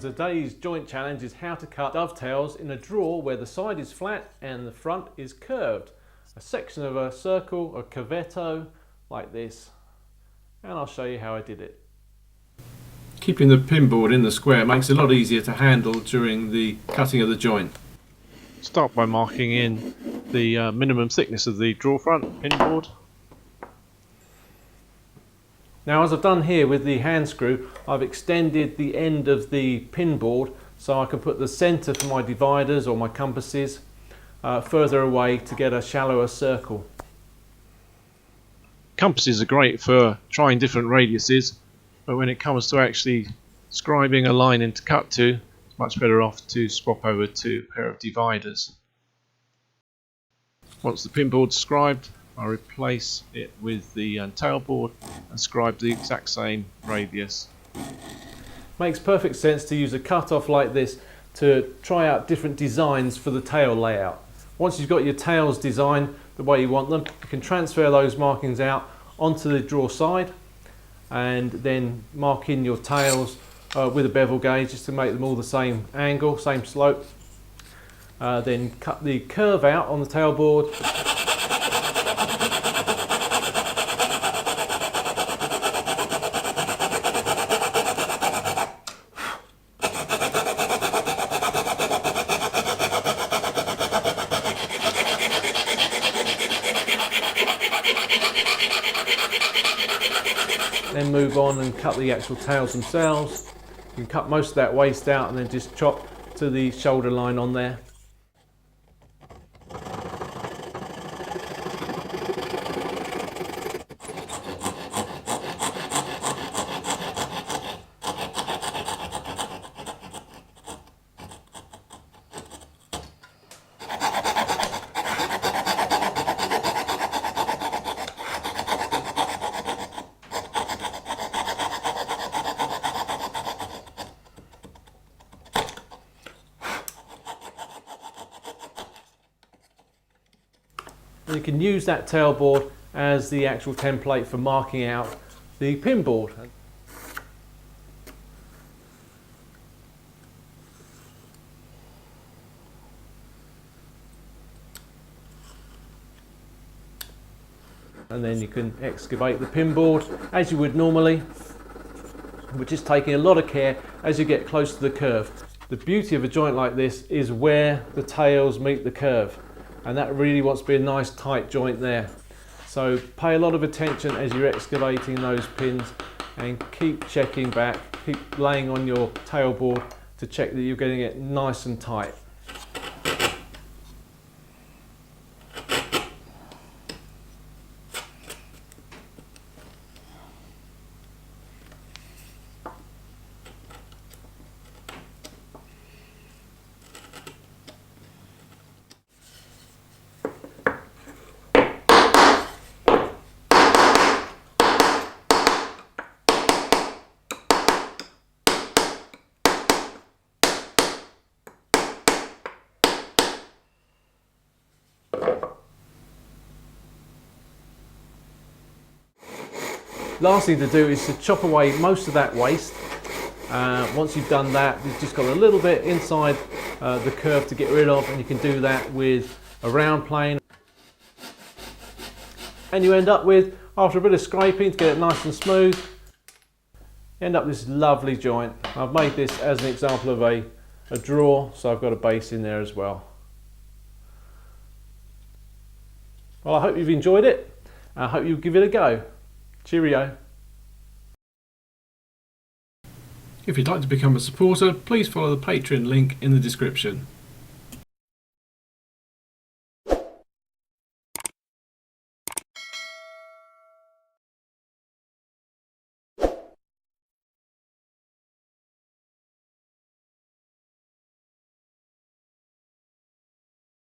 Today's joint challenge is how to cut dovetails in a drawer where the side is flat and the front is curved. A section of a circle, a cavetto, like this. And I'll show you how I did it. Keeping the pinboard in the square makes it a lot easier to handle during the cutting of the joint. Start by marking in the minimum thickness of the drawer front pinboard. Now, as I've done here with the hand screw, I've extended the end of the pinboard so I can put the centre for my dividers or my compasses further away to get a shallower circle. Compasses are great for trying different radiuses, but when it comes to actually scribing a line in to cut to, it's much better off to swap over to a pair of dividers. Once the pinboard's scribed, I replace it with the tailboard and scribe the exact same radius. Makes perfect sense to use a cut-off like this to try out different designs for the tail layout. Once you've got your tails designed the way you want them, you can transfer those markings out onto the drawer side and then mark in your tails with a bevel gauge just to make them all the same angle, same slope. Then cut the curve out on the tailboard. Then move on and cut the actual tails themselves. You can cut most of that waist out and then just chop to the shoulder line on there. And you can use that tailboard as the actual template for marking out the pinboard. And then you can excavate the pinboard as you would normally, which is taking a lot of care as you get close to the curve. The beauty of a joint like this is where the tails meet the curve. And that really wants to be a nice tight joint there. So pay a lot of attention as you're excavating those pins and keep checking back, keep laying on your tailboard to check that you're getting it nice and tight. Last thing to do is to chop away most of that waste. Once you've done that, you've just got a little bit inside the curve to get rid of, and you can do that with a round plane. And you end up with, after a bit of scraping to get it nice and smooth, you end up with this lovely joint. I've made this as an example of a drawer, so I've got a base in there as well. Well, I hope you've enjoyed it. I hope you'll give it a go. Cheerio. If you'd like to become a supporter, please follow the Patreon link in the description.